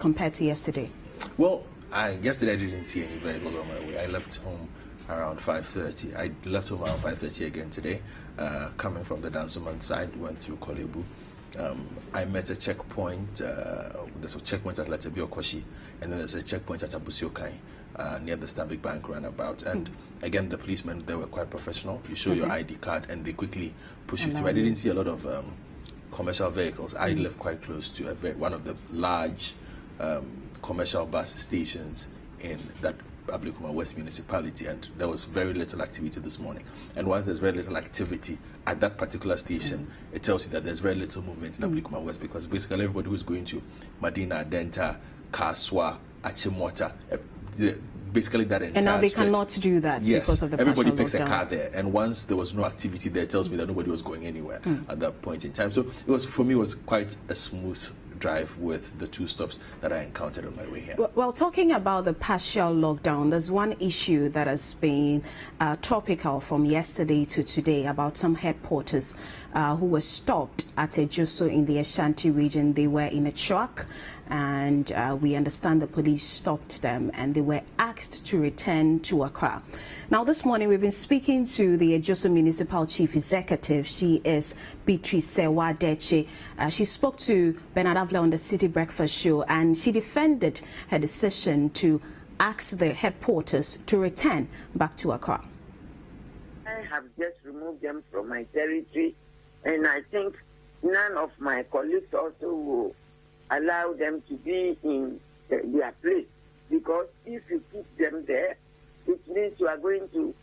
compared to yesterday? Well, yesterday I didn't see any vehicles on my way. I left home around 5:30. I left home around 5:30 again today. Coming from the Dansoman side, went through Kolebu. I met a checkpoint. There's a checkpoint at Latebio Koshi, and then there's a checkpoint at Abusiokai near the Stanbic Bank roundabout. And again, the policemen, they were quite professional. You show your ID card, and they quickly push you through. I didn't see a lot of commercial vehicles. I live quite close to one of the large commercial bus stations in that Ablikuma West municipality, and there was very little activity this morning. And once there's very little activity at that particular station, it tells you that there's very little movement in Ablikuma West, because basically everybody who's going to Madina, Denta, Kaswa, Achimota, basically that entire and now they stretch, cannot do that because of the everybody picks lockdown. A car there, and once there was no activity there, it tells me that nobody was going anywhere at that point in time. So it was, for me, it was quite a smooth drive with the two stops that I encountered on my way here. Well, talking about the partial lockdown, there's one issue that has been topical from yesterday to today about some head porters who were stopped at a Juso in the Ashanti region. They were in a truck, and we understand the police stopped them and they were asked to return to Accra. Now, this morning we've been speaking to the Juso Municipal Chief Executive. She is Beatrice Wadeche. She spoke to Bernard Avila on the Citi Breakfast Show, and she defended her decision to ask the head porters to return back to Accra. I have just removed them from my territory, and I think none of my colleagues also will allow them to be in their place, because if you keep them there, it means you are going to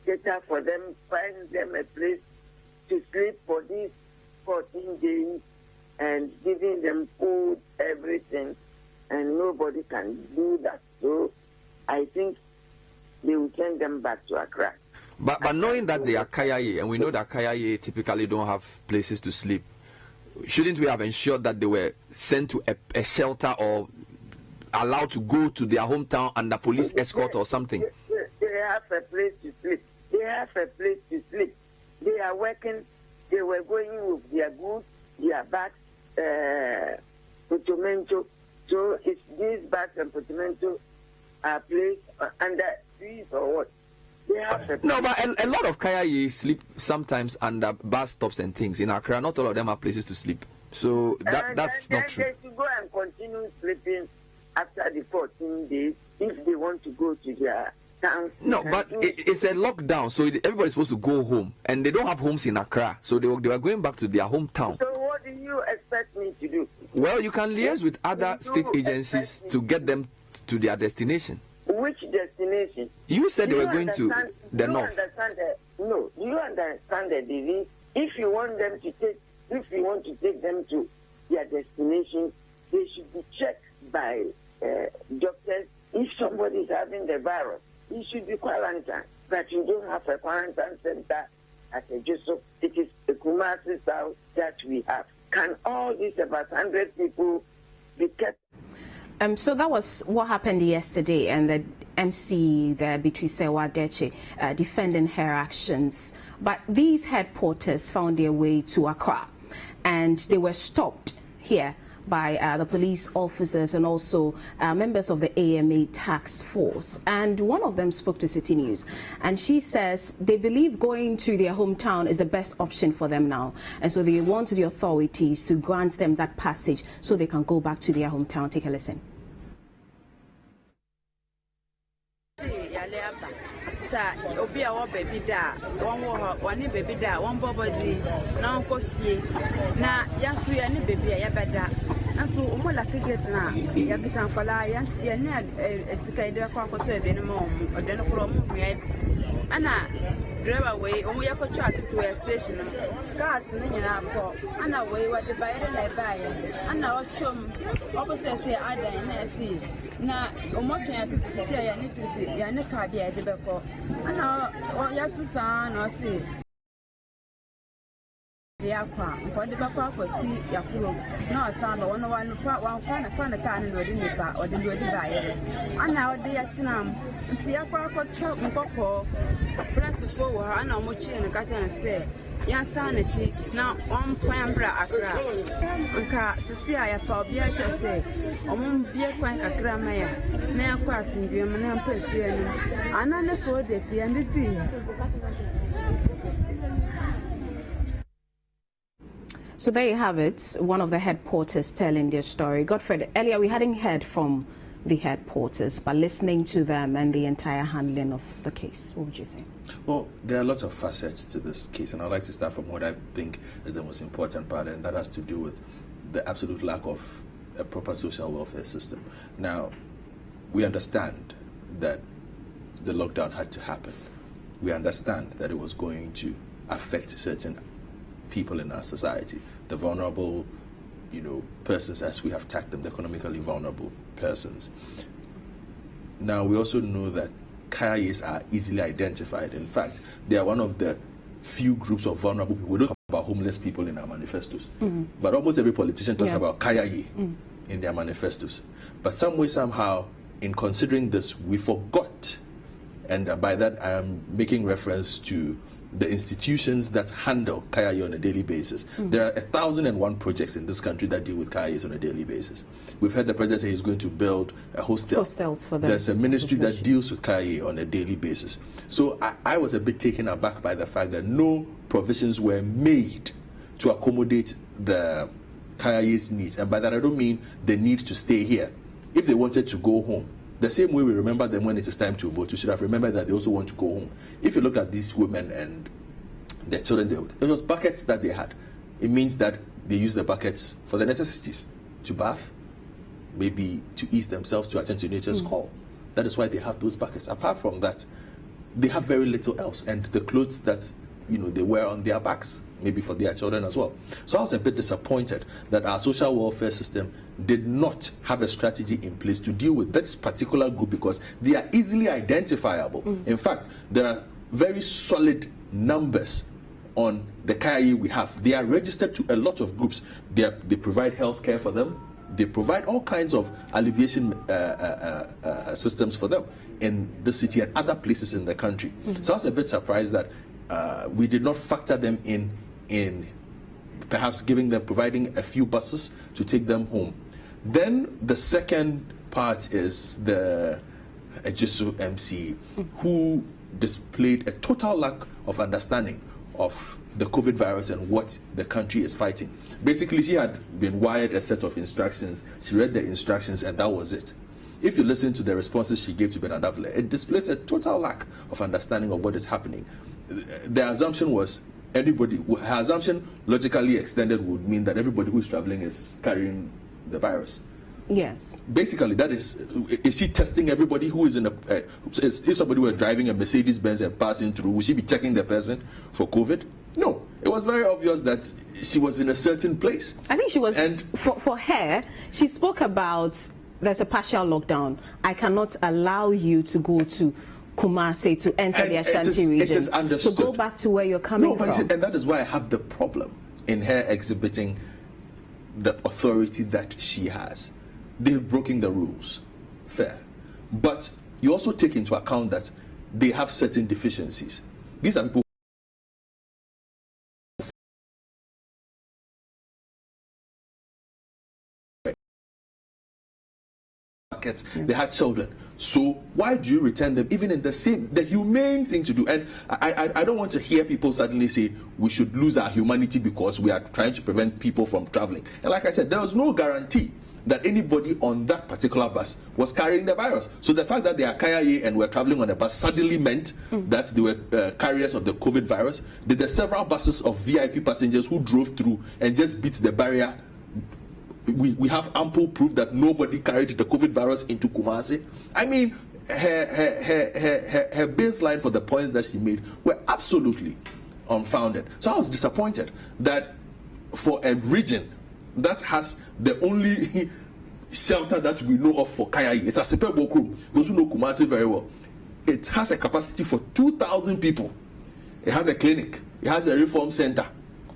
cater for them, find them a place to sleep for these 14 days, and giving them food, everything, and nobody can do that. So I think they will send them back to Accra. But knowing that they are Kayaye, and we know that Kayaye typically don't have places to sleep, shouldn't we have ensured that they were sent to a shelter or allowed to go to their hometown under police escort or something? They have a place to sleep. They have a place to sleep. They are working. They were going with their goods, their bags, portmanteau. So if these bags and portmanteau are placed under trees or what? No, but a lot of Kayaye sleep sometimes under bus stops and things. In Accra, not all of them have places to sleep. So that's not true. They should go and continue sleeping after the 14 days if they want to go to their towns. No, but it's a lockdown, so everybody's supposed to go home. And they don't have homes in Accra, so they were going back to their hometown. So what do you expect me to do? Well, you can liaise with other state agencies to get them to their destination. Which destination? You said they were going to the north. No, you understand the disease. If you want to take them to their destination, they should be checked by doctors. If somebody is having the virus, he should be quarantined. But you don't have a quarantine center at a Juso. It is a Kumasi South that we have. Can all these about 100 people be kept? So that was what happened yesterday, and the MC, the Beatrice Wadeche, defending her actions. But these head porters found their way to Accra, and they were stopped here by the police officers and also members of the AMA task force. And one of them spoke to Citi News, and she says they believe going to their hometown is the best option for them now. And so they want the authorities to grant them that passage so they can go back to their hometown. Take a listen. Obi a wo baby da won wo one baby da won bobody na nko hie na yaso ya ne baby a ya beda nso omo la ticket na ya bitan kwala ya ne esika ide kwa akoto ebe ne mo ode no kro mo ya ana driver way omo ya ko chat to a station gas ne nyina ko ana way wa de bayre na baye ana o chom opposite say adan na see na omoto ya titi ya ne titi ya ne ka bia de beko ana ya susa na se ya kwa ko de beko akosi yakuro na osamba wono wan fa wan kwa na fa na ka na odi nipa odi odi baye ana odi ya tinam nti ya kwa akotwa nkoko press fo wo ana omochi ne ka tan se Yansanachi, now one fambra Accra. Anka, Cecilia, Pabia, just say, be a quite a grammar, near crossing the American person, another 4 days, and the tea. So there you have it, one of the head porters telling their story. Godfred, earlier we hadn't heard from the head porters, but listening to them and the entire handling of the case, what would you say? Well, there are lots of facets to this case, and I'd like to start from what I think is the most important part, and that has to do with the absolute lack of a proper social welfare system. Now, we understand that the lockdown had to happen. We understand that it was going to affect certain people in our society, the vulnerable, persons, as we have tagged them, the economically vulnerable persons. Now, we also know that Kayayes are easily identified. In fact, they are one of the few groups of vulnerable people. We don't talk about homeless people in our manifestos, but almost every politician talks about Kayaye in their manifestos. But some way, somehow, in considering this, we forgot, and by that I am making reference to the institutions that handle Kayaye on a daily basis. There are 1,001 projects in this country that deal with Kayayes on a daily basis. We've heard the president say he's going to build a hostels for them. There's a ministry that deals with Kayaye on a daily basis. So I was a bit taken aback by the fact that no provisions were made to accommodate the Kayaye's needs. And by that I don't mean the need to stay here. If they wanted to go home, the same way we remember them when it is time to vote, we should have remembered that they also want to go home. If you look at these women and their children, it was buckets that they had. It means that they use the buckets for the necessities, to bath, maybe to ease themselves, to attend to nature's call. That is why they have those buckets. Apart from that, they have very little else, and the clothes that they wear on their backs, maybe for their children as well. So I was a bit disappointed that our social welfare system did not have a strategy in place to deal with this particular group, because they are easily identifiable. In fact, there are very solid numbers on the Kayaye we have. They are registered to a lot of groups. They provide health care for them. They provide all kinds of alleviation systems for them in the city and other places in the country. So I was a bit surprised that we did not factor them in perhaps providing a few buses to take them home. Then the second part is the Ejisu MC, who displayed a total lack of understanding of the COVID virus and what the country is fighting. Basically, she had been wired a set of instructions. She read the instructions, and that was it. If you listen to the responses she gave to Benadavle, it displays a total lack of understanding of what is happening. The assumption was her assumption logically extended would mean that everybody who is traveling is carrying the virus. Yes. Basically, that is she testing everybody who is in if somebody were driving a Mercedes-Benz and passing through, would she be checking the person for COVID? No. It was very obvious that she was in a certain place. I think she was, and for her, she spoke about there's a partial lockdown. I cannot allow you to go to Kumasi to enter the Ashanti region. It is understood. So go back to where you're coming from. And that is why I have the problem in her exhibiting the authority that she has. They've broken the rules. Fair. But you also take into account that they have certain deficiencies. These are people they had children. So why do you return them even in the humane thing to do? And I don't want to hear people suddenly say we should lose our humanity because we are trying to prevent people from traveling. And like I said, there was no guarantee that anybody on that particular bus was carrying the virus. So the fact that they are Kayaye and were traveling on a bus suddenly meant that they were carriers of the COVID virus. There were several buses of VIP passengers who drove through and just beat the barrier. We have ample proof that nobody carried the COVID virus into Kumasi. I mean, her baseline for the points that she made were absolutely unfounded. So I was disappointed that for a region that has the only shelter that we know of for Kayaye, it's a Sepe Bokrum. Those who know Kumasi very well, it has a capacity for 2,000 people. It has a clinic. It has a reform center.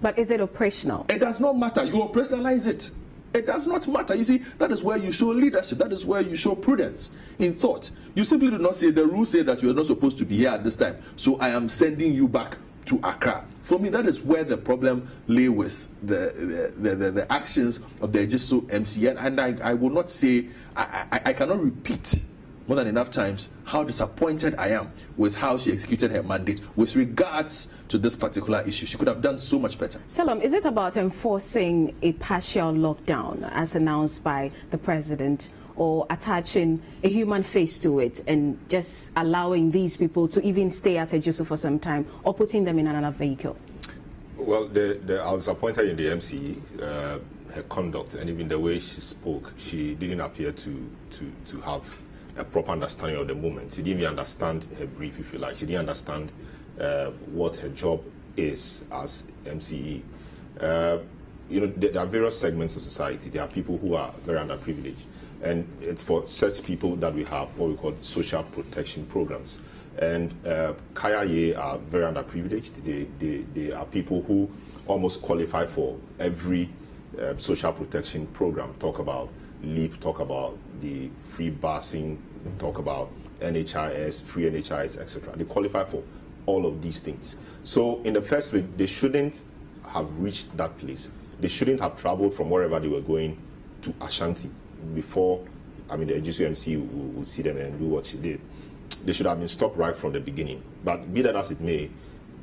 But is it operational? It does not matter. You operationalize it. It does not matter. You see, that is where you show leadership. That is where you show prudence in thought. You simply do not say the rules say that you are not supposed to be here at this time, so I am sending you back to Accra. For me, that is where the problem lay with the actions of the Ejisu MC. And I will not say, I cannot repeat more than enough times how disappointed I am with how she executed her mandate with regards to this particular issue. She could have done so much better. Salam, is it about enforcing a partial lockdown as announced by the president, or attaching a human face to it and just allowing these people to even stay at Ejisu for some time, or putting them in another vehicle? Well, I was disappointed in the MC, her conduct, and even the way she spoke. She didn't appear to have a proper understanding of the moment. She didn't even understand her brief, if you like. She didn't understand what her job is as MCE. There are various segments of society. There are people who are very underprivileged. And it's for such people that we have what we call social protection programs. And Kayaye are very underprivileged. They are people who almost qualify for every social protection program. Talk about LEAP, talk about the free busing, talk about NHIS, free NHIS, etc. They qualify for all of these things. So in the first place, they shouldn't have reached that place. They shouldn't have traveled from wherever they were going to Ashanti before, the GCMC would see them and do what she did. They should have been stopped right from the beginning. But be that as it may,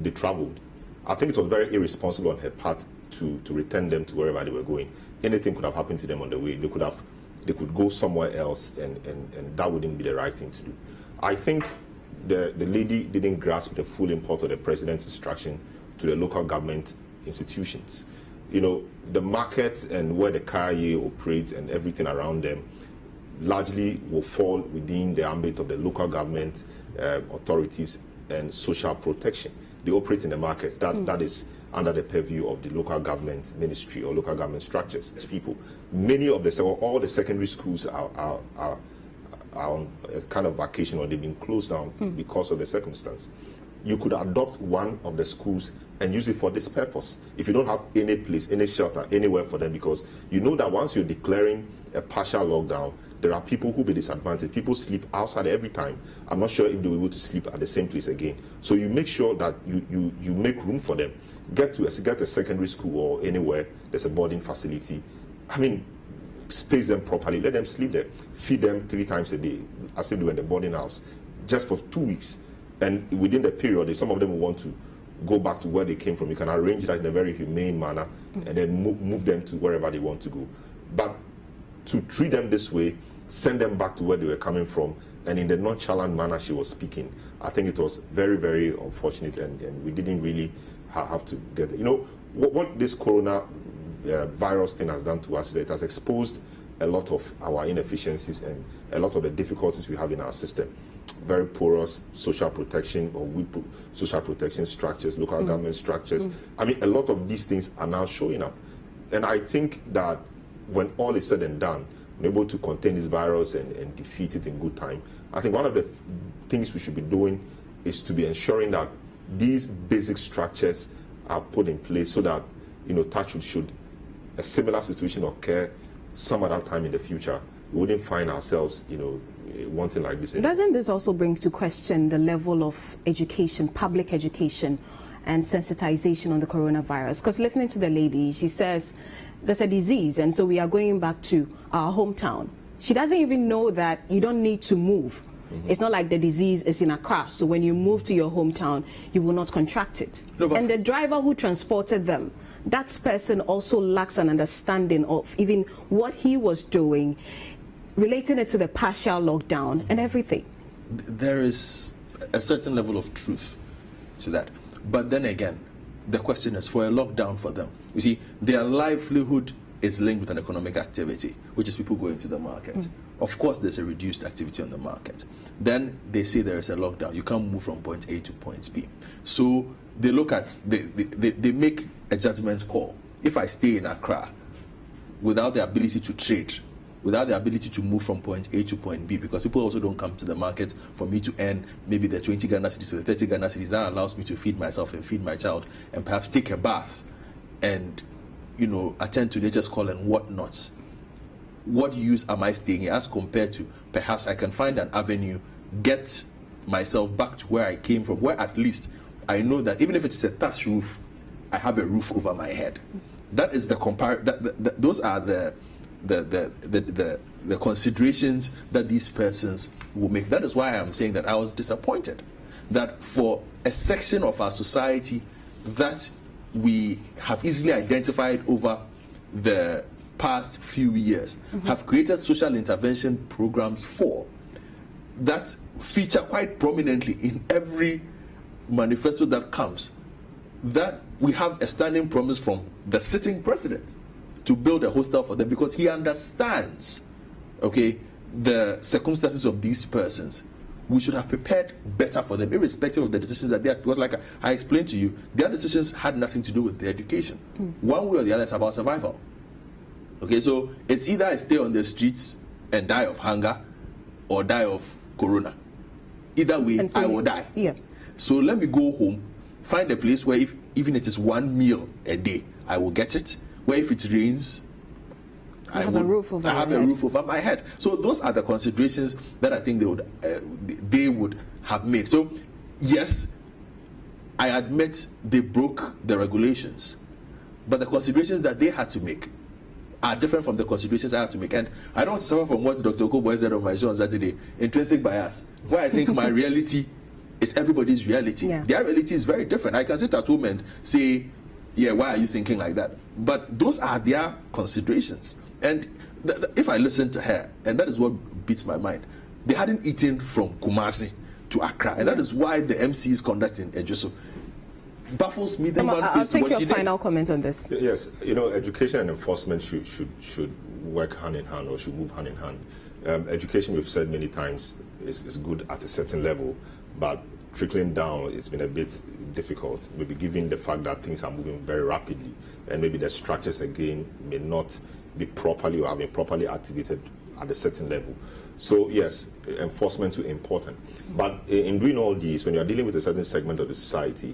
they traveled. I think it was very irresponsible on her part to return them to wherever they were going. Anything could have happened to them on the way. They could go somewhere else, and that wouldn't be the right thing to do. I think the lady didn't grasp the full import of the president's instruction to the local government institutions. The markets and where the Kayaye operates and everything around them largely will fall within the ambit of the local government authorities and social protection. They operate in the markets. That is under the purview of the local government ministry or local government structures. People, all the secondary schools are on a kind of vacation, or they've been closed down because of the circumstance. You could adopt one of the schools and use it for this purpose. If you don't have any place, any shelter, anywhere for them, because you know that once you're declaring a partial lockdown, there are people who will be disadvantaged. People sleep outside every time. I'm not sure if they'll be able to sleep at the same place again. So you make sure that you make room for them. Get a secondary school or anywhere there's a boarding facility. Space them properly. Let them sleep there. Feed them 3 times a day, as if they were in the boarding house, just for 2 weeks. And within the period, if some of them will want to go back to where they came from, you can arrange that in a very humane manner and then move them to wherever they want to go. But to treat them this way, send them back to where they were coming from, and in the nonchalant manner she was speaking, I think it was very, very unfortunate, and we didn't really have to get it. What this corona virus thing has done to us is that it has exposed a lot of our inefficiencies and a lot of the difficulties we have in our system. Very porous social protection or weak social protection structures, local government structures. A lot of these things are now showing up. And I think that when all is said and done, we're able to contain this virus and defeat it in good time. I think one of the things we should be doing is to be ensuring that these basic structures are put in place so that, should a similar situation occur some other time in the future, we wouldn't find ourselves, wanting like this. Doesn't this also bring to question the level of education, public education, and sensitization on the coronavirus? Because listening to the lady, she says there's a disease, and so we are going back to our hometown. She doesn't even know that you don't need to move. It's not like the disease is in Accra, so when you move to your hometown, you will not contract it. And the driver who transported them, that person also lacks an understanding of even what he was doing, relating it to the partial lockdown and everything. There is a certain level of truth to that. But then again, the question is for a lockdown for them. You see, their livelihood is linked with an economic activity, which is people going to the market. Of course, there's a reduced activity on the market. Then they say there is a lockdown. You can't move from point A to point B. So they look at, they make a judgment call. If I stay in Accra without the ability to trade, without the ability to move from point A to point B, because people also don't come to the market for me to earn maybe the 20 Ghana cedis or the 30 Ghana cedis that allows me to feed myself and feed my child and perhaps take a bath and, attend to nature's call and whatnot. What use am I staying here as compared to perhaps I can find an avenue, get myself back to where I came from, where at least I know that even if it's a thatch roof, I have a roof over my head. That is the those are the considerations that these persons will make. That is why I'm saying that I was disappointed that for a section of our society that we have easily identified over the past few years, have created social intervention programs for, that feature quite prominently in every manifesto that comes, that we have a standing promise from the sitting president to build a hostel for them, because he understands, okay, the circumstances of these persons. We should have prepared better for them, irrespective of the decisions that they have. Because, like I explained to you, their decisions had nothing to do with their education. One way or the other, it's about survival. Okay, so it's either I stay on the streets and die of hunger, or die of corona. Either way, so I will die. Yeah. So let me go home, find a place where, if even it is one meal a day, I will get it. Where if it rains, I have a roof over my head. So those are the considerations that I think they would have made. So yes, I admit they broke the regulations, but the considerations that they had to make are different from the considerations I have to make. And I don't suffer from what Dr. Okoboy said on my show on Saturday, intrinsic bias, where I think my reality is everybody's reality. Yeah. Their reality is very different. I can sit at home and say, yeah, why are you thinking like that? But those are their considerations. And if I listen to her, and that is what beats my mind, they hadn't eaten from Kumasi to Accra. And that is why the MC is conducting Ejuso. Baffles me. I'll take your final comment on this. Yes, education and enforcement should work hand in hand, or should move hand in hand. Education, we've said many times, is good at a certain level, but trickling down, it's been a bit difficult. Maybe given the fact that things are moving very rapidly, and maybe the structures again may not be properly or have been properly activated at a certain level. So yes, enforcement is important. But in doing all these, when you are dealing with a certain segment of the society,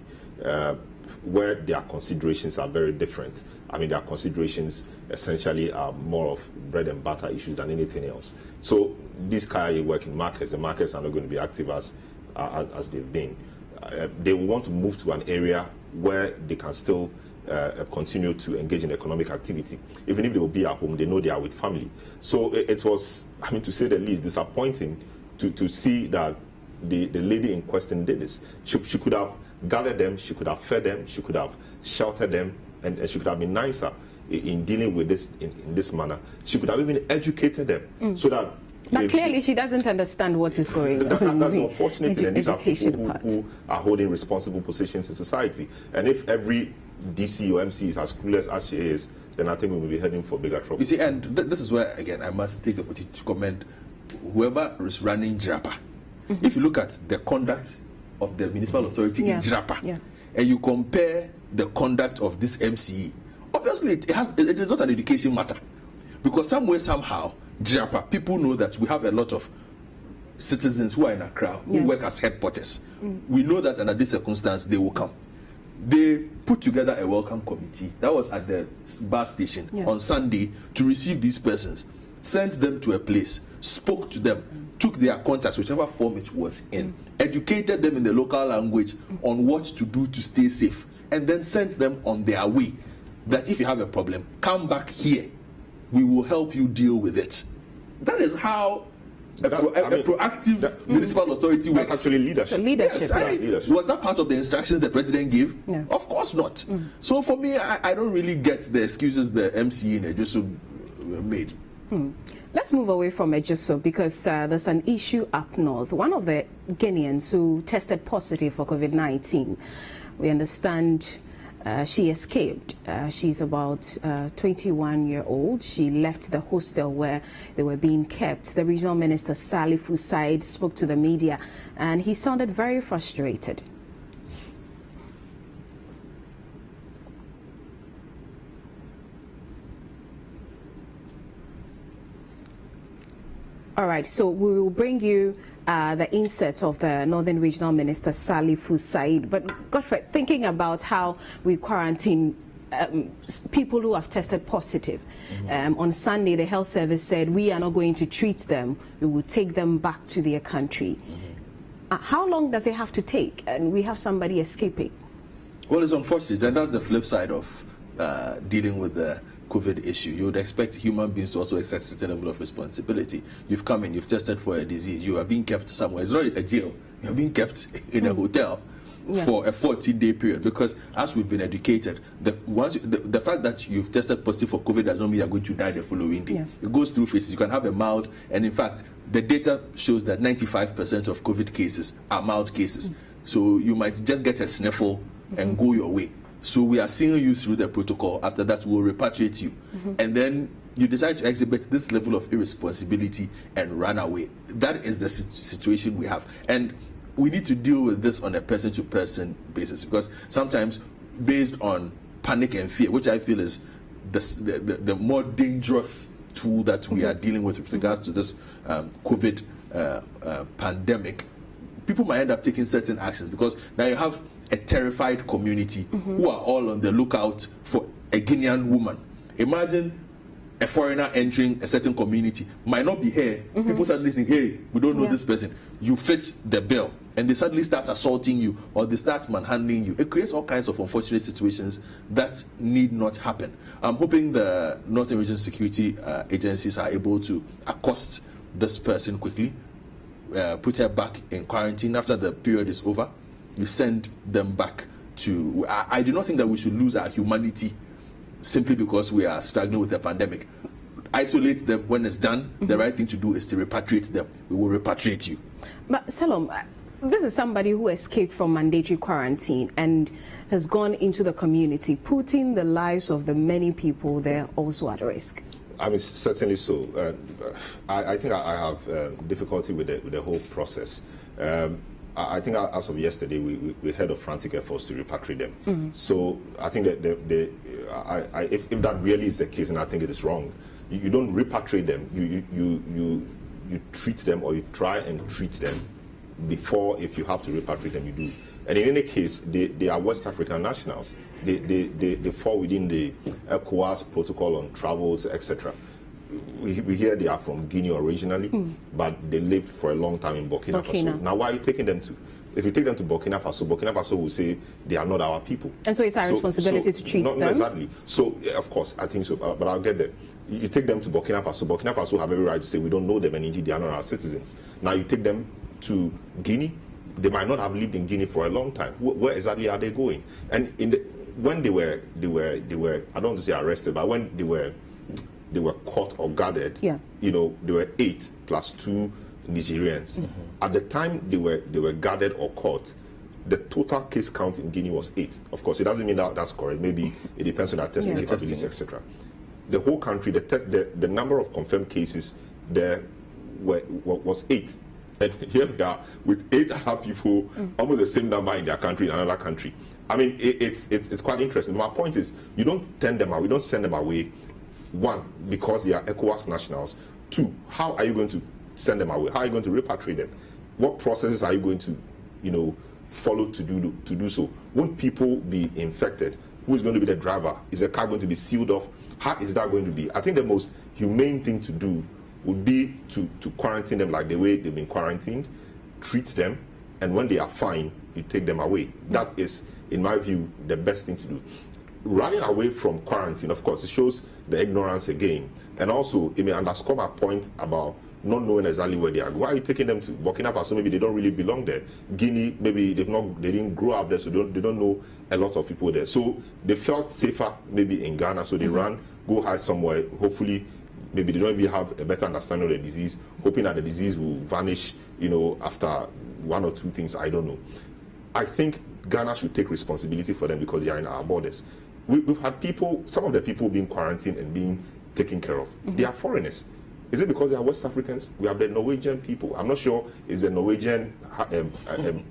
where their considerations are very different. I mean, their considerations essentially are more of bread and butter issues than anything else. So these Kaya work in markets. The markets are not going to be active as they've been. They will want to move to an area where they can still continue to engage in economic activity. Even if they will be at home, they know they are with family. So it was, I mean, to say the least, disappointing to see that the lady in question did this. She could have gathered them, she could have fed them, she could have sheltered them, and she could have been nicer in dealing with this in this manner. She could have even educated them so that. But clearly she doesn't understand what is going on. That's unfortunate, and these are people who are holding responsible positions in society. And if every DC or MC is as clueless as she is, then I think we will be heading for bigger trouble. You see, and this is where, again, I must take the opportunity to commend whoever is running JRAPA. If you look at the conduct of the municipal authority in JRAPA, and you compare the conduct of this MCE, obviously it is not an education matter. Because some way, somehow, JRAPA, people know that we have a lot of citizens who are in Accra who work as head porters. We know that under this circumstance, they will come. They put together a welcome committee that was at the bus station on Sunday to receive these persons, sent them to a place, spoke to them, took their contacts, whichever form it was in, educated them in the local language on what to do to stay safe, and then sent them on their way. That if you have a problem, come back here. We will help you deal with it. That is how a proactive municipal authority works. That's actually leadership. Leadership. Yes, was that part of the instructions the president gave? No. Of course not. So for me, I don't really get the excuses the MC in Ejuso made. Let's move away from Ejuso because there's an issue up north. One of the Guineans who tested positive for COVID-19, we understand she escaped. She's about 21-year-old. She left the hostel where they were being kept. The regional minister, Salifu Said, spoke to the media and he sounded very frustrated. All right, so we will bring you the inserts of the Northern Regional Minister Salifu Said. But Godfrey, thinking about how we quarantine people who have tested positive, on Sunday the health service said we are not going to treat them, we will take them back to their country. How long does it have to take? And we have somebody escaping. Well, it's unfortunate, and that's the flip side of dealing with the COVID issue. You would expect human beings to also exercise a certain level of responsibility. You've come in, you've tested for a disease, you are being kept somewhere. It's not a jail. You're being kept in a hotel for a 14-day period, because as we've been educated, the fact that you've tested positive for COVID does not mean you're going to die the following day. It goes through phases. You can have a mild, and in fact, the data shows that 95% of COVID cases are mild cases. So you might just get a sniffle and go your way. So we are seeing you through the protocol. After that, we'll repatriate you. And then you decide to exhibit this level of irresponsibility and run away. That is the situation we have. And we need to deal with this on a person-to-person basis, because sometimes based on panic and fear, which I feel is the more dangerous tool that we are dealing with regards to this COVID pandemic, people might end up taking certain actions, because now you have a terrified community who are all on the lookout for a Guinean woman. Imagine a foreigner entering a certain community, might not be here. People suddenly think, hey, we don't know this person. You fit the bill. And they suddenly start assaulting you, or they start manhandling you. It creates all kinds of unfortunate situations that need not happen. I'm hoping the Northern Region security agencies are able to accost this person quickly, put her back in quarantine. After the period is over, you send them back to... I do not think that we should lose our humanity simply because we are struggling with the pandemic. Isolate them when it's done. The right thing to do is to repatriate them. We will repatriate you. But Salom, this is somebody who escaped from mandatory quarantine and has gone into the community, putting the lives of the many people there also at risk. I mean, certainly so. I think I have difficulty with the whole process. I think as of yesterday, we heard of frantic efforts to repatriate them. So I think that if that really is the case, and I think it is wrong, you don't repatriate them. You treat them, or you try and treat them before, if you have to repatriate them, you do. And in any case, they are West African nationals. They fall within the ECOWAS protocol on travels, etc. We hear they are from Guinea originally, but they lived for a long time in Burkina Faso. Now, why are you taking them to? If you take them to Burkina Faso will say they are not our people. And so it's our responsibility to treat them? Not exactly. So, of course, I think so, but I'll get there. You take them to Burkina Faso have every right to say we don't know them, and indeed they are not our citizens. Now you take them to Guinea, they might not have lived in Guinea for a long time. Where exactly are they going? And when they were I don't want to say arrested, but when they were caught or gathered, you know, there were 8 plus 2 Nigerians. At the time they were gathered or caught, the total case count in Guinea was 8. Of course, it doesn't mean that that's correct. Maybe it depends on their testing capabilities, etc. The whole country, the number of confirmed cases there was 8. And here we are with 8 other people, almost the same number in their country, in another country. I mean, it's quite interesting. My point is, you don't send them away. 1, because they are ECOWAS nationals. 2, how are you going to send them away? How are you going to repatriate them? What processes are you going to, follow to do so? Won't people be infected? Who is going to be the driver? Is the car going to be sealed off? How is that going to be? I think the most humane thing to do would be to quarantine them like the way they've been quarantined, treat them, and when they are fine, you take them away. That is, in my view, the best thing to do. Running away from quarantine, of course, it shows the ignorance again. And also, it may underscore my point about not knowing exactly where they are. Why are you taking them to Burkina Faso? Maybe they don't really belong there. Guinea, maybe they didn't grow up there, so they don't know a lot of people there. So they felt safer maybe in Ghana, so they go hide somewhere. Hopefully, maybe they don't even have a better understanding of the disease, hoping that the disease will vanish, after 1 or 2 things, I don't know. I think Ghana should take responsibility for them because they are in our borders. We've had people, some of the people being quarantined and being taken care of. They are foreigners. Is it because they are West Africans? We have the Norwegian people. I'm not sure it's the Norwegian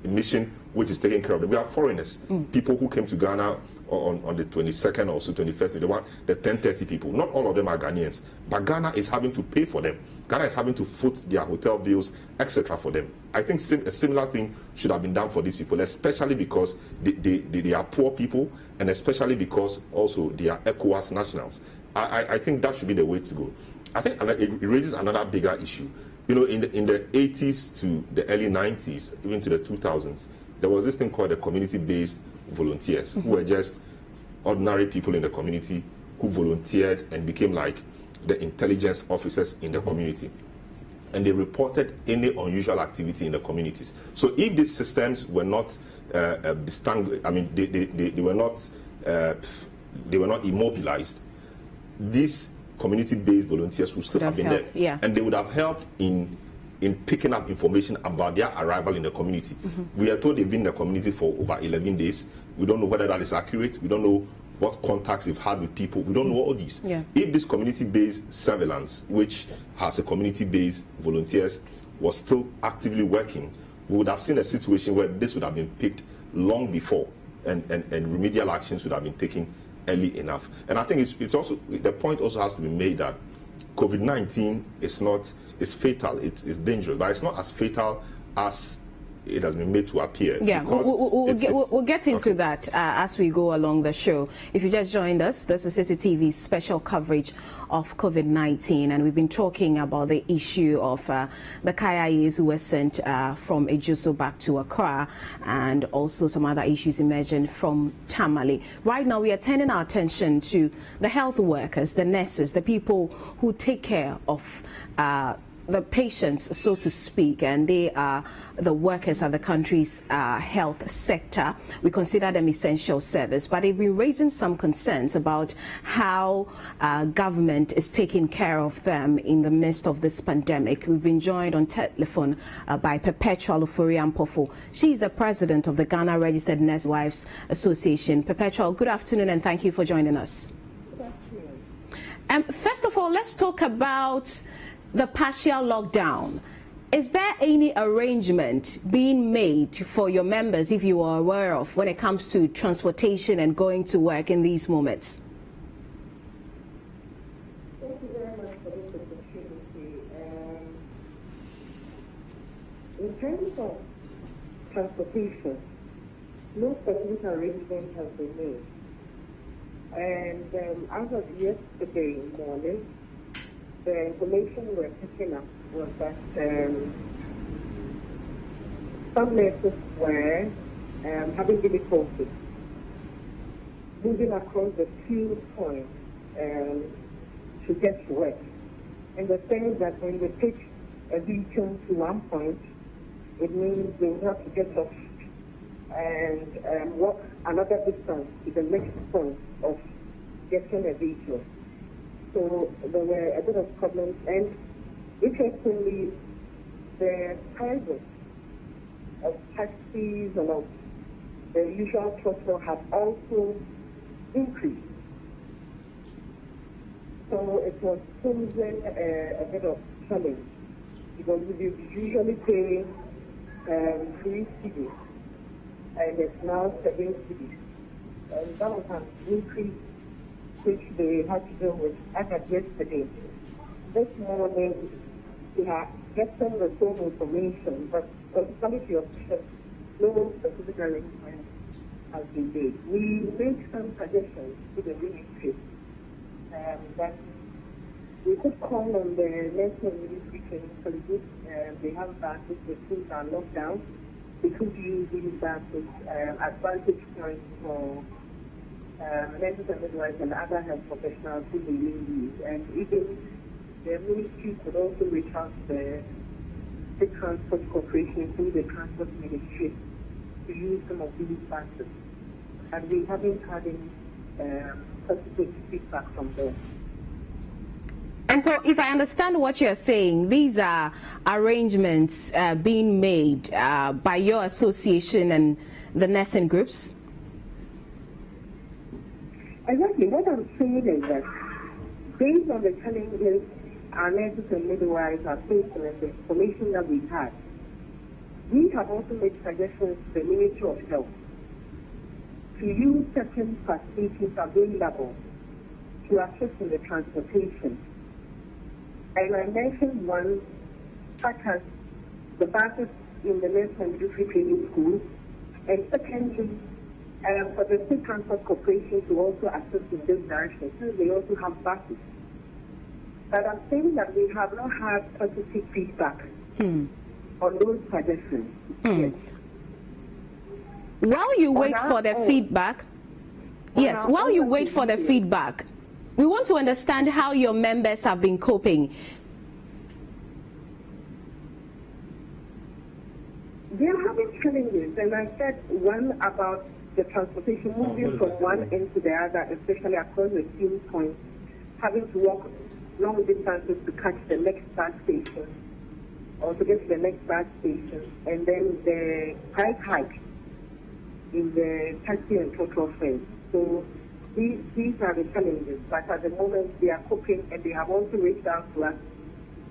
mission which is taking care of them. We are foreigners. People who came to Ghana on the 22nd or so, 21st, the 10:30 people. Not all of them are Ghanaians. But Ghana is having to pay for them. Ghana is having to foot their hotel bills, etc. for them. I think a similar thing should have been done for these people, especially because they are poor people, and especially because also they are ECOWAS nationals. I think that should be the way to go. I think it raises another bigger issue. In the 80s to the early 90s, even to the 2000s, there was this thing called the community-based volunteers who were just ordinary people in the community who volunteered and became like the intelligence officers in the community. And they reported any unusual activity in the communities. So if these systems were not they were not immobilized, these community-based volunteers would still have been helped, there, yeah. and they would have helped in picking up information about their arrival in the community. We are told they've been in the community for over 11 days. We don't know whether that is accurate. We don't know what contacts they've had with people. We don't know all these. Yeah. If this community-based surveillance, which has a community-based volunteers, was still actively working, we would have seen a situation where this would have been picked long before, and remedial actions would have been taken early enough. And I think it's also, the point also has to be made that COVID-19 is fatal, it's dangerous, but it's not as fatal as it has been made to appear. Yeah, we'll get into that as we go along the show. If you just joined us, this is Citi TV's special coverage of COVID-19, and we've been talking about the issue of the KIAs who were sent from Ejuso back to Accra, and also some other issues emerging from Tamale. Right now, we are turning our attention to the health workers, the nurses, the people who take care of the patients, so to speak, and they are the workers at the country's health sector. We consider them essential service, but they've been raising some concerns about how government is taking care of them in the midst of this pandemic. We've been joined on telephone by Perpetual Ofori-Ampofo. She's the president of the Ghana Registered Nurse Wives Association. Perpetual, good afternoon, and thank you for joining us. Good afternoon. First of all, let's talk about the partial lockdown. Is there any arrangement being made for your members, if you are aware of, when it comes to transportation and going to work in these moments? Thank you very much for this opportunity. In terms of transportation, no specific arrangement has been made. And as of yesterday morning, the information we're picking up was that some nurses were having difficulty moving across the 2 points to get to work. And the thing is that when they take a vehicle to 1 point, it means they will have to get off and walk another distance to the next point of getting a vehicle. So there were a bit of problems, and interestingly, the prices of taxis and of the usual transport have also increased. So it was posing a bit of challenge, because we usually pay 3 cities, and it's now 7 cities. And that was an increase which they had to deal with as of yesterday. This morning, we are getting the same information, but particularly to your question, no specific arrangement has been made. We made some suggestions to the ministry that we could call on the national ministry to include, they have buses, the schools are locked down. We could use these buses as advantage points for nurses and midwives and other health professionals who may use these. And even the ministry could also reach out to the State Transport Corporation through the Transport Ministry to use some of these buses. And we haven't had any positive feedback from them. And so, if I understand what you're saying, these are arrangements being made by your association and the nursing groups? Exactly. What I'm saying is that based on the challenges our nurses and midwives are facing and the information that we've had, we have also made suggestions to the Ministry of Health to use certain facilities available to assist in the transportation. And I mentioned one, such as the buses in the nurse and midwifery training schools, and secondly, for the State Transport Corporation to also assist in this direction, since they also have buses. But I'm saying that we have not had positive feedback on those suggestions. Yes. While you wait for the feedback, yes, while you wait for the feedback, we want to understand how your members have been coping. They're having challenges, and I said one about the transportation moving from one end to the other, especially across the fuel points, having to walk long distances to catch the next bus station or to get to the next bus station, and then the price hike in the taxi and total fares. So these are the challenges, but at the moment they are coping, and they have also reached out to us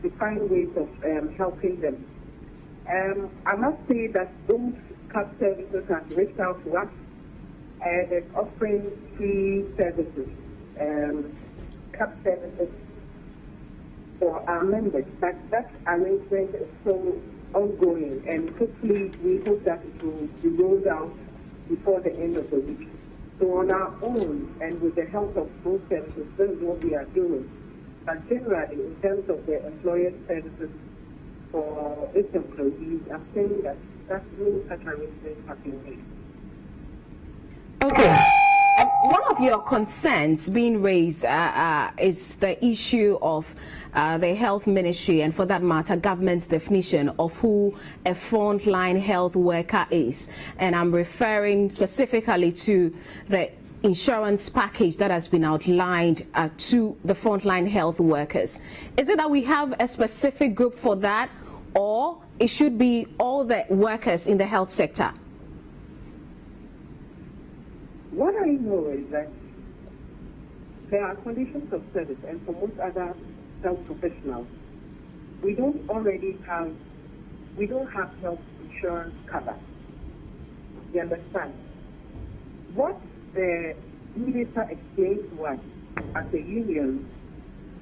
to find ways of helping them. I must say that those cab services have reached out to us and is offering free services, cab services for our members. But that arrangement is still ongoing, and hopefully we hope that it will be rolled out before the end of the week. So on our own and with the help of those services, this is what we are doing. But generally, in terms of the employer services for its employees, I'm saying that no such arrangements have been made. Okay. One of your concerns being raised is the issue of the health ministry, and for that matter, government's definition of who a frontline health worker is. And I'm referring specifically to the insurance package that has been outlined to the frontline health workers. Is it that we have a specific group for that, or it should be all the workers in the health sector? What I know is that there are conditions of service, and for most other health professionals, we don't have health insurance cover. You understand? What the minister explained to us as a union,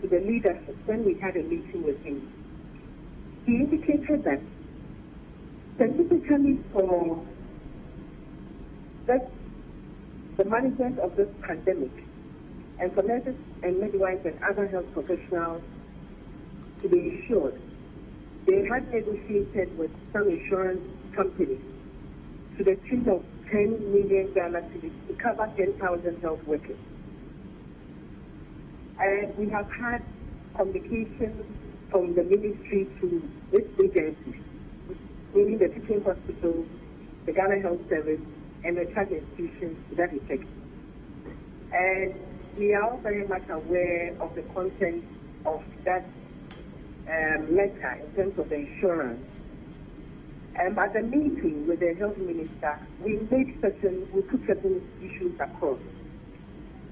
to the leadership, when we had a meeting with him, he indicated that specifically for the management of this pandemic, and for nurses and midwives and other health professionals to be insured, they had negotiated with some insurance companies to the tune of 10 million Ghana cedis to cover 10,000 health workers. And we have had communications from the ministry to this agency, meaning the teaching hospitals, the Ghana Health Service, and the charge institutions to that effect. And we are all very much aware of the content of that letter in terms of the insurance. At the meeting with the health minister, we put certain issues across.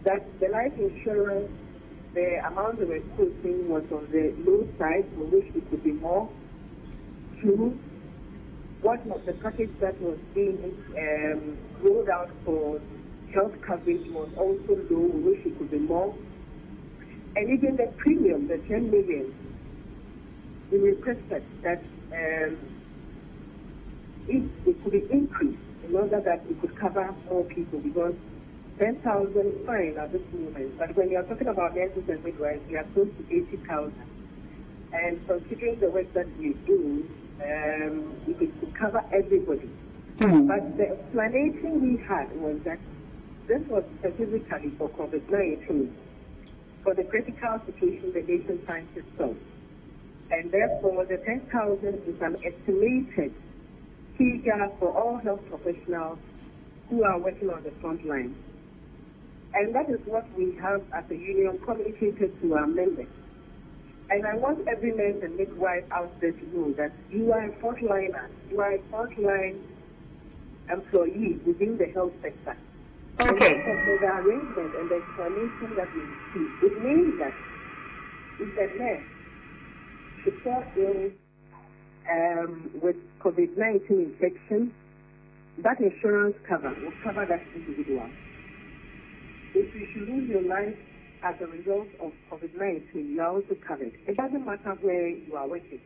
That the life insurance, the amount they were quoting was on the low side, for which it could be more. Two, what was the package that was being rolled out for health coverage was also low, we wish it could be more. And even the premium, the 10 million, we requested that it could be increased in order that it could cover more people, because 10,000 is fine at this moment. But when you are talking about nurses and midwives, we are close to 80,000. And considering the work that we do, it could cover everybody. But the explanation we had was that this was specifically for COVID-19, for the critical situation the nation finds itself. And therefore, the 10,000 is an estimated figure for all health professionals who are working on the front line. And that is what we have as a union communicated to our members. And I want every nurse and midwife out there to know that you are a frontliner, you are a frontline employee within the health sector. Okay. And the arrangement and the explanation that we receive, it means that if the nurse should fall ill with COVID-19 infection, that insurance cover will cover that individual. If you should lose your life as a result of COVID-19, you are also covered. It doesn't matter where you are working.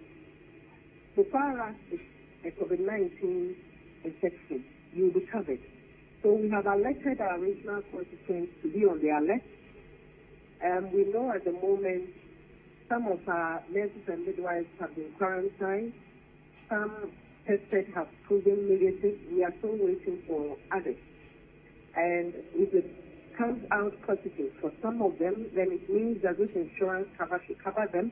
So far as it's a COVID-19 infection, you will be covered. So we have alerted our regional constituents to be on the alert. We know at the moment some of our nurses and midwives have been quarantined. Some tested have proven negative. We are still waiting for others. And if it comes out positive for some of them, then it means that this insurance cover should cover them.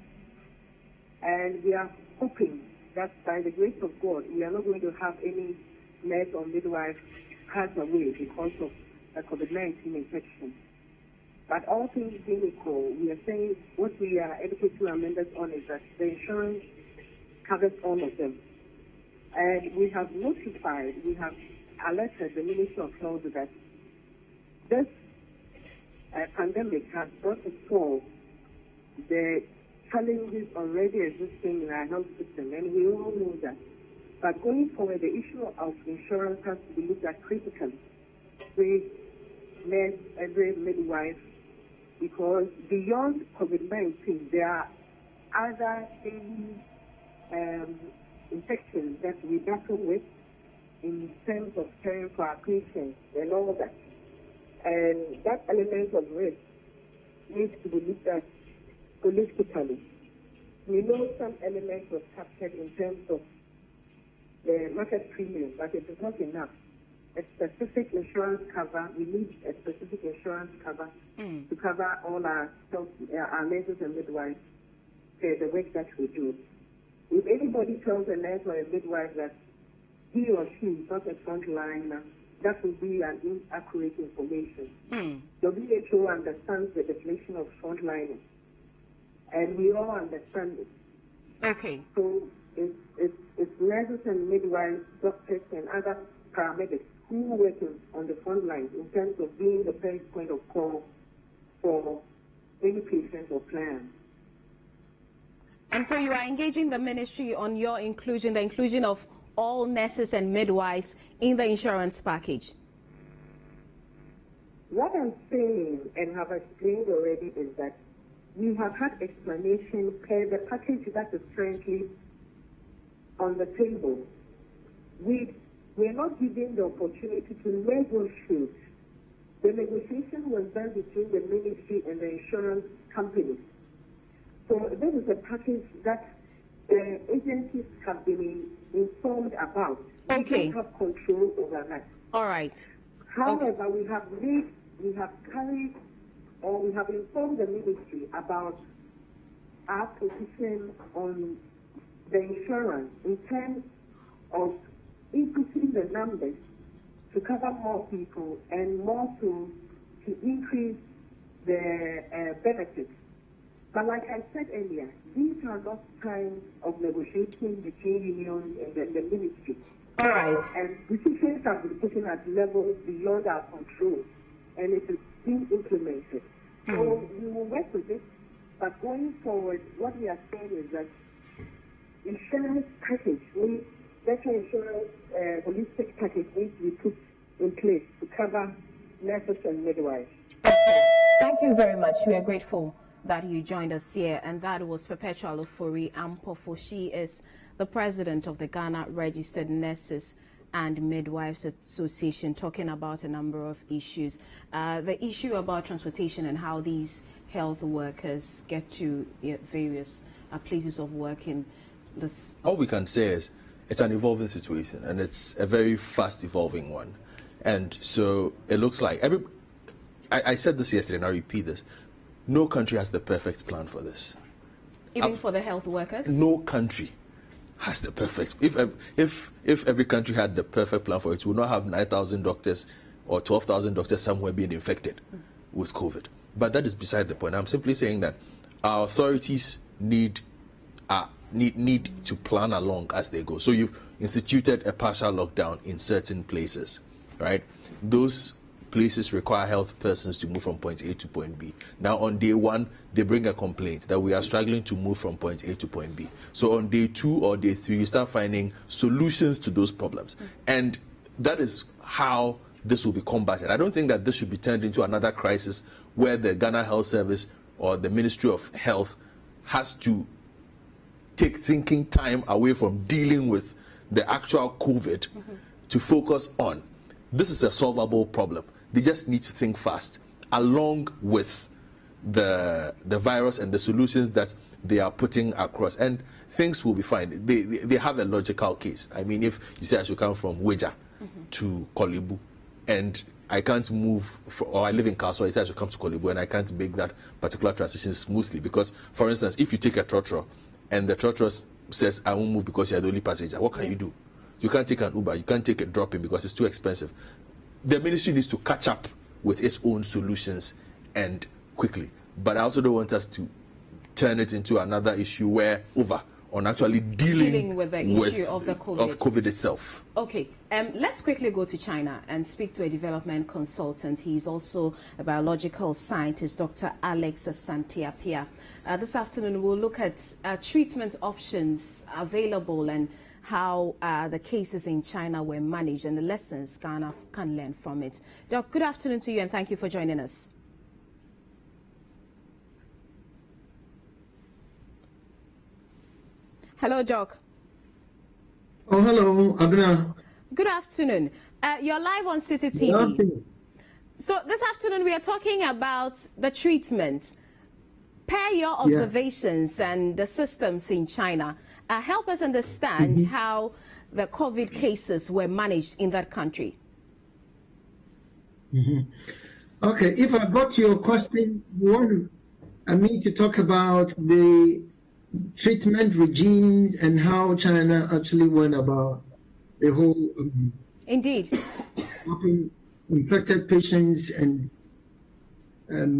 And we are hoping that by the grace of God, we are not going to have any nurse or midwife pass away because of the COVID-19 infection. But all things being equal, we are saying what we are educating our members on is that the insurance covers all of them. And we have notified, we have alerted the Ministry of Health that this pandemic has brought to fore the challenges already existing in our health system, and we all know that. But going forward, the issue of insurance has to be looked at critically. Every nurse, every midwife, because beyond COVID-19, there are other infections that we battle with in terms of caring for our patients and all that. And that element of risk needs to be looked at holistically. We know some elements was captured in terms of the market premium, but it is not enough. A specific insurance cover, we need a specific insurance cover to cover all our nurses and midwives for the work that we do. If anybody tells a nurse or a midwife that he or she is not a frontliner, that will be an inaccurate information. WHO understands the definition of frontlining, and we all understand it. Okay. So it's nurses and midwives, doctors, and other paramedics who work on the front lines in terms of being the first point of call for any patient or client. And so you are engaging the ministry on your inclusion, the inclusion of all nurses and midwives in the insurance package. What I'm saying and have explained already is that we have had explanation per the package that is currently on the table. We're not given the opportunity to negotiate. The negotiation was done between the ministry and the insurance companies. So this is a package that the agencies have been informed about. Okay. We don't have control over that. All right. However, we have informed the ministry about our position on the insurance in terms of increasing the numbers to cover more people and more to increase the benefits. But like I said earlier, these are not times of negotiating between unions and the ministry. All right. And decisions have been taken at levels beyond our control, and it is being implemented. So we will work with it, but going forward, what we are saying is that insurance package, better insurance holistic package needs to be put in place to cover nurses and midwives. Okay. Thank you very much. We are grateful that you joined us here, and that was Perpetua Lufori Ampofo. She is the president of the Ghana Registered Nurses and Midwives Association, talking about a number of issues. The issue about transportation and how these health workers get to various places of work in this. All we can say is it's an evolving situation, and it's a very fast evolving one. And so it looks like I said this yesterday, and I repeat this. No country has the perfect plan for this. Even for the health workers? No country has the perfect. If every country had the perfect plan for it, we would not have 9,000 doctors or 12,000 doctors somewhere being infected with COVID. But that is beside the point. I'm simply saying that our authorities need to plan along as they go. So you've instituted a partial lockdown in certain places, right? Those places require health persons to move from point A to point B. Now, on day one, they bring a complaint that we are struggling to move from point A to point B. So on day 2 or day 3, we start finding solutions to those problems. And that is how this will be combated. I don't think that this should be turned into another crisis where the Ghana Health Service or the Ministry of Health has to take thinking time away from dealing with the actual COVID to focus on. This is a solvable problem. They just need to think fast, along with the virus and the solutions that they are putting across, and things will be fine. They have a logical case. I mean, if you say I should come from Weja to Kolebu, and I can't move, or I live in Kaswa, I say I should come to Kolebu, and I can't make that particular transition smoothly. Because, for instance, if you take a trotro, and the trotro says, I won't move because you're the only passenger, what can you do? You can't take an Uber, you can't take a drop-in because it's too expensive. The ministry needs to catch up with its own solutions, and quickly. But I also don't want us to turn it into another issue where over on actually dealing with the issue of the COVID itself. Okay, let's quickly go to China and speak to a development consultant. He's also a biological scientist, Dr. Alex Santiapia. This afternoon, we'll look at treatment options available and how the cases in China were managed and the lessons Ghana can learn from it. Doc, good afternoon to you and thank you for joining us. Hello, Doc. Oh, hello, Abna. Good afternoon. You're live on Citi TV. Good afternoon. So this afternoon we are talking about the treatment. Per your observations and the systems in China, help us understand how the COVID cases were managed in that country. Okay, if I got your question, you want me to talk about the treatment regime and how China actually went about the whole Indeed. helping infected patients and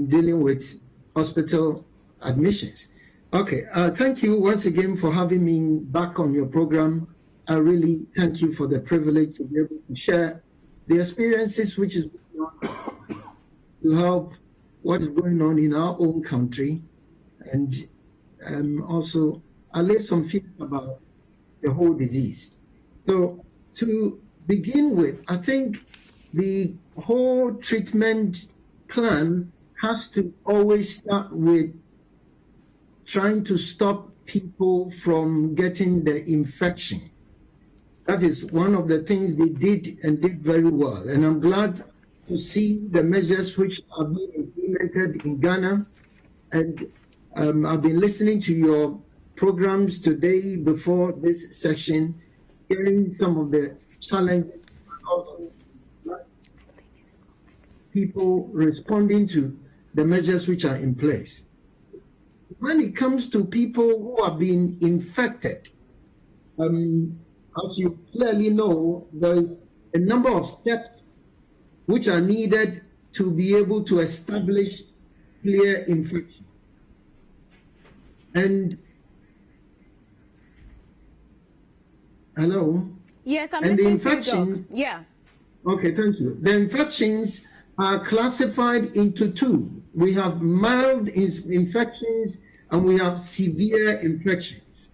dealing with hospital admissions. Okay, thank you once again for having me back on your program. I really thank you for the privilege to be able to share the experiences which is going on to help what is going on in our own country, and also allay some fears about the whole disease. So to begin with, I think the whole treatment plan has to always start with trying to stop people from getting the infection. That is one of the things they did and did very well. And I'm glad to see the measures which are being implemented in Ghana. And I've been listening to your programs today before this session, hearing some of the challenges, and also people responding to the measures which are in place. When it comes to people who have been infected, as you clearly know, there is a number of steps which are needed to be able to establish clear infection. And hello? Yes, I'm and the listening infections, to you, Doc. Yeah. Okay, thank you. The infections are classified into two. We have mild infections and we have severe infections.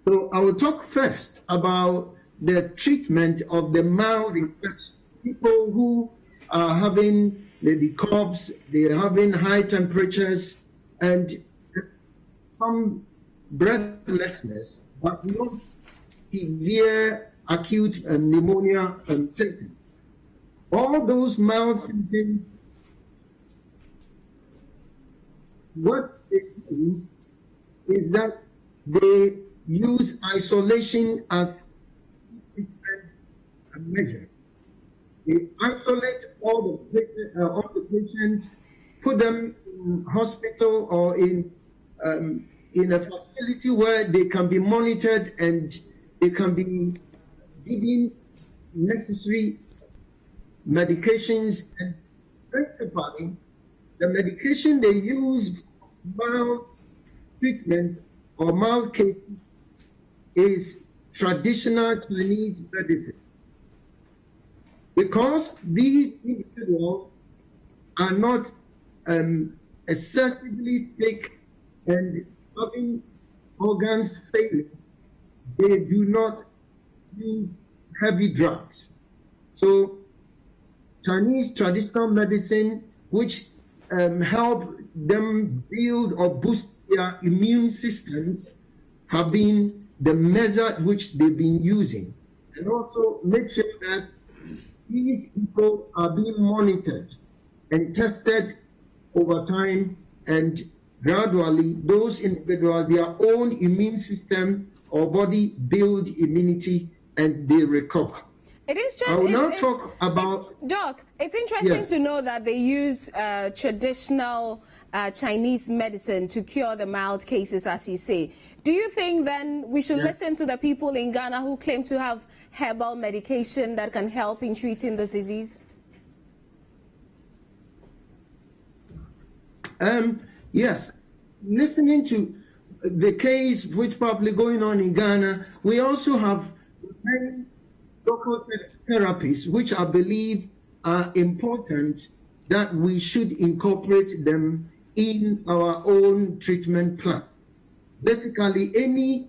So I will talk first about the treatment of the mild infections. People who are having the coughs, they're having high temperatures and some breathlessness, but not severe acute pneumonia symptoms. All those mild symptoms, what they do is that they use isolation as treatment measure. They isolate all the patients, put them in hospital or in a facility where they can be monitored and they can be given necessary medications, and principally the medication they use for mild treatment or mild cases is traditional Chinese medicine. Because these individuals are not excessively sick and having organs failing, they do not use heavy drugs. So Chinese traditional medicine, which help them build or boost their immune systems, have been the method which they've been using. And also make sure that these people are being monitored and tested over time, and gradually those individuals, their own immune system or body build immunity and they recover. It is just, I will now talk about... Doc, it's interesting to know that they use traditional Chinese medicine to cure the mild cases, as you say. Do you think then we should listen to the people in Ghana who claim to have herbal medication that can help in treating this disease? Yes. Listening to the case which probably going on in Ghana, we also have many local therapies which I believe are important that we should incorporate them in our own treatment plan. Basically, any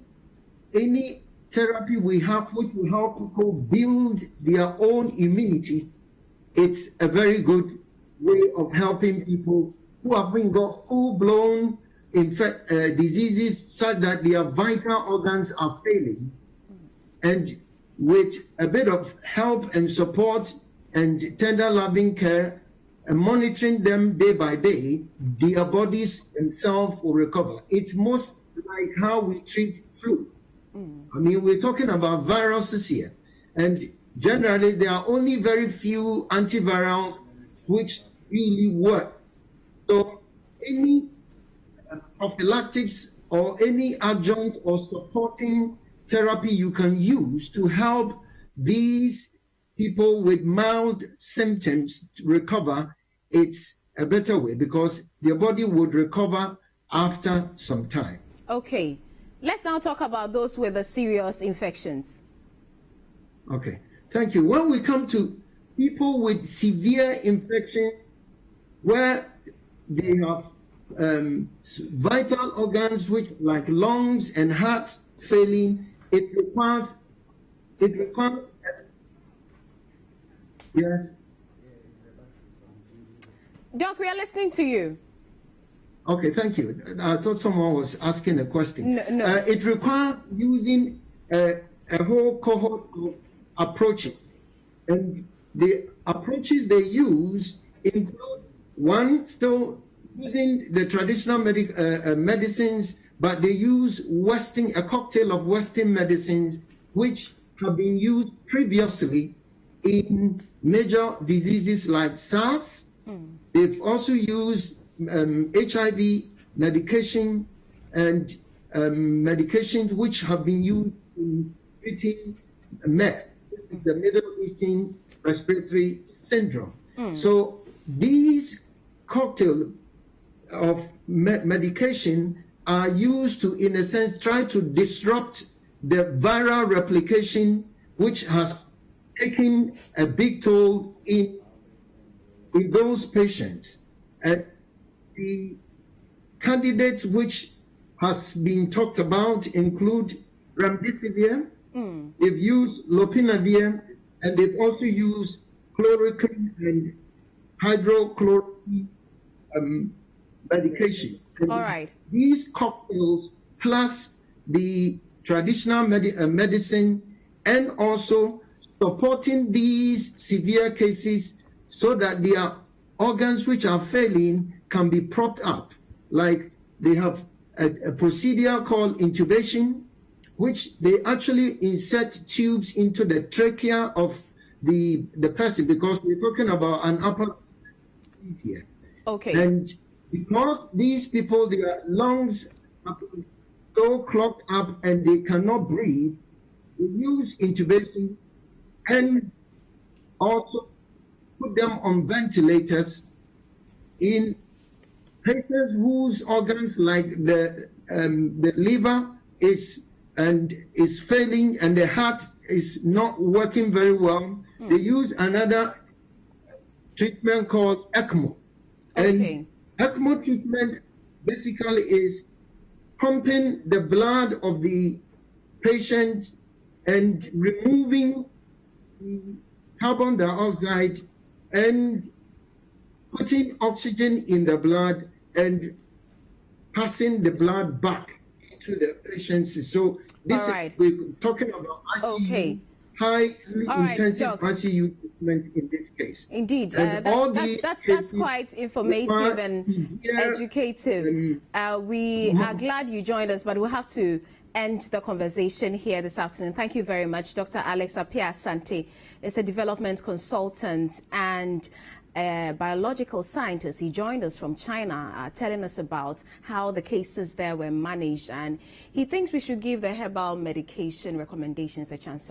therapy we have which will help people build their own immunity, it's a very good way of helping people who have been got full-blown diseases such that their vital organs are failing. And with a bit of help and support and tender loving care and monitoring them day by day, their bodies themselves will recover. It's most like how we treat flu. I mean, we're talking about viruses here. And generally, there are only very few antivirals which really work. So any prophylactics or any adjunct or supporting therapy you can use to help these people with mild symptoms to recover, it's a better way because their body would recover after some time. Okay. Let's now talk about those with the serious infections. Okay. Thank you. When we come to people with severe infections where they have vital organs which like lungs and heart failing, it requires yes. Doc, we are listening to you. Okay, thank you. I thought someone was asking a question. No. It requires using a whole cohort of approaches. And the approaches they use include one, still using the traditional medicines, but they use a cocktail of Western medicines which have been used previously in major diseases like SARS. They've also used HIV medication and medications which have been used in treating MERS, which is the Middle Eastern Respiratory Syndrome. So these cocktail of medication are used to, in a sense, try to disrupt the viral replication, which has taken a big toll in those patients. And the candidates which has been talked about include remdesivir, they've used lopinavir, and they've also used chloroquine and hydrochloroquine medication. And all right. These cocktails plus the traditional medicine and also supporting these severe cases so that their organs which are failing can be propped up. Like they have a procedure called intubation, which they actually insert tubes into the trachea of the person, because we're talking about an upper here. Okay. And because these people, their lungs are so clogged up and they cannot breathe, we use intubation and also put them on ventilators in patients whose organs, like the liver is failing and the heart is not working very well. They use another treatment called ECMO. Okay. And ECMO treatment basically is pumping the blood of the patient and removing the carbon dioxide and putting oxygen in the blood and passing the blood back to the patients. So this is, we're talking about ICU highly right, intensive Doc. ICU treatment in this case. Indeed, And all these that's cases quite informative and severe, educative. We are glad you joined us, but we'll have to end the conversation here this afternoon. Thank you very much. Dr. Alex Appiah-Asante is a development consultant and a biological scientist. He joined us from China, telling us about how the cases there were managed, and he thinks we should give the herbal medication recommendations a chance.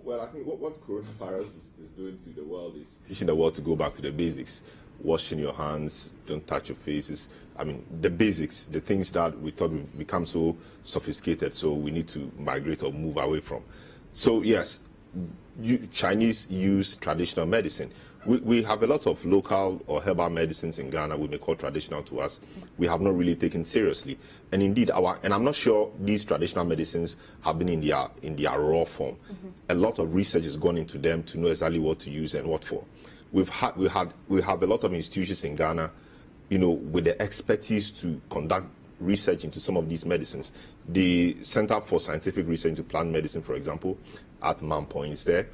Well, I think what coronavirus is doing to the world is teaching the world to go back to the basics. Washing your hands, don't touch your faces. I mean, the basics, the things that we thought we've become so sophisticated, so we need to migrate or move away from. So yes, Chinese use traditional medicine. We have a lot of local or herbal medicines in Ghana we may call traditional to us. We have not really taken seriously. And indeed, and I'm not sure these traditional medicines have been in their raw form. A lot of research has gone into them to know exactly what to use and what for. We have a lot of institutions in Ghana, with the expertise to conduct research into some of these medicines. The Center for Scientific Research into Plant Medicine, for example, at Mampo is there.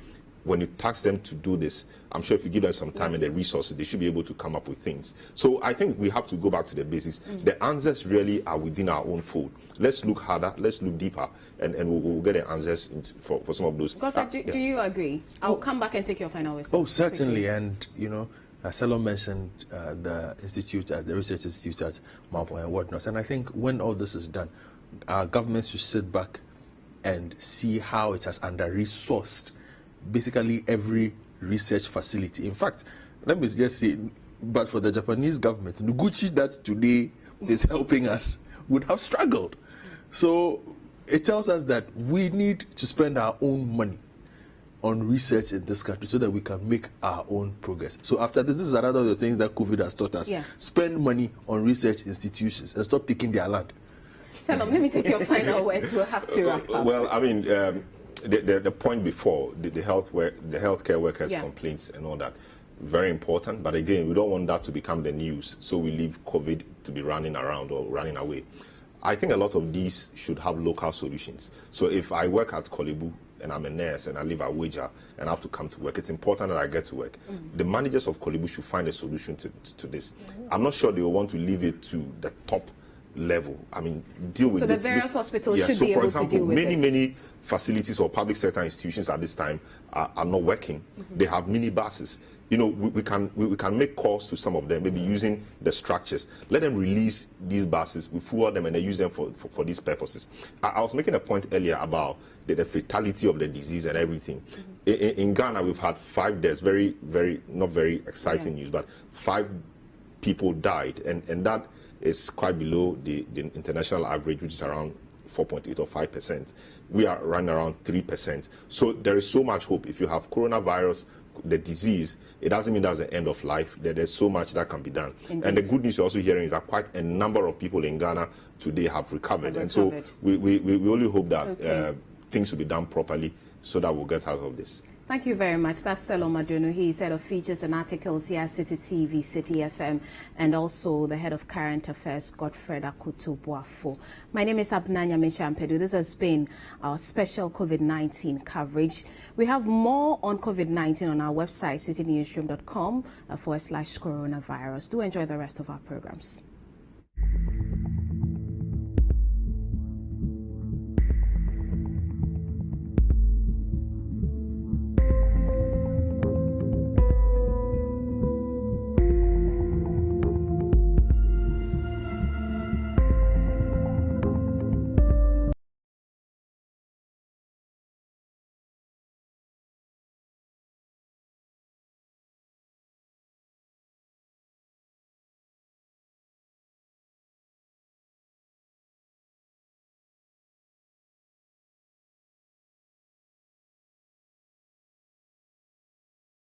When you task them to do this, I'm sure if you give them some time and the resources, they should be able to come up with things. So I think we have to go back to the basics. The answers really are within our own fold. Let's look harder, let's look deeper, and we'll get the answers for some of those. Godfrey, do you agree? I'll come back and take your final words. Oh, certainly. And, Selo mentioned the institute, the research institute at Mampo and whatnot. And I think when all this is done, our governments should sit back and see how it has under-resourced basically every research facility. In fact, let me just say, but for the Japanese government, Noguchi that today is helping us would have struggled. So it tells us that we need to spend our own money on research in this country so that we can make our own progress. So after this is another of the things that COVID has taught us. Spend money on research institutions and stop taking their land. Salam, let me take your final words. We'll have to wrap up. Well, I mean, the point before, the healthcare workers' complaints and all that, very important. But again, we don't want that to become the news, so we leave COVID to be running around or running away. I think a lot of these should have local solutions. So if I work at Kolebu and I'm a nurse and I live at Wager and I have to come to work, it's important that I get to work. The managers of Kolebu should find a solution to this. I'm not sure they will want to leave it to the top level. I mean, deal with it. So the various hospitals should be able to deal with this. Many facilities or public sector institutions at this time are not working. They have mini buses. We can make calls to some of them, maybe using the structures. Let them release these buses, we fuel them, and they use them for these purposes. I was making a point earlier about the fatality of the disease and everything. In Ghana, we've had 5 deaths, very, very, not very exciting news, but 5 people died, and that is quite below the international average, which is around 4.8 or 5%. We are running around 3%. So there is so much hope. If you have coronavirus, the disease, it doesn't mean that's the end of life. There's so much that can be done. Indeed. And the good news you're also hearing is that quite a number of people in Ghana today have recovered. And so we only hope that things will be done properly so that we'll get out of this. Thank you very much. That's Selo Madunu. He's head of features and articles here at Citi TV, Citi FM, and also the head of current affairs, Godfred Akutu-Boafo. My name is Abna Nyame-Champedu. This has been our special COVID-19 coverage. We have more on COVID-19 on our website, citynewsroom.com/coronavirus. Do enjoy the rest of our programs.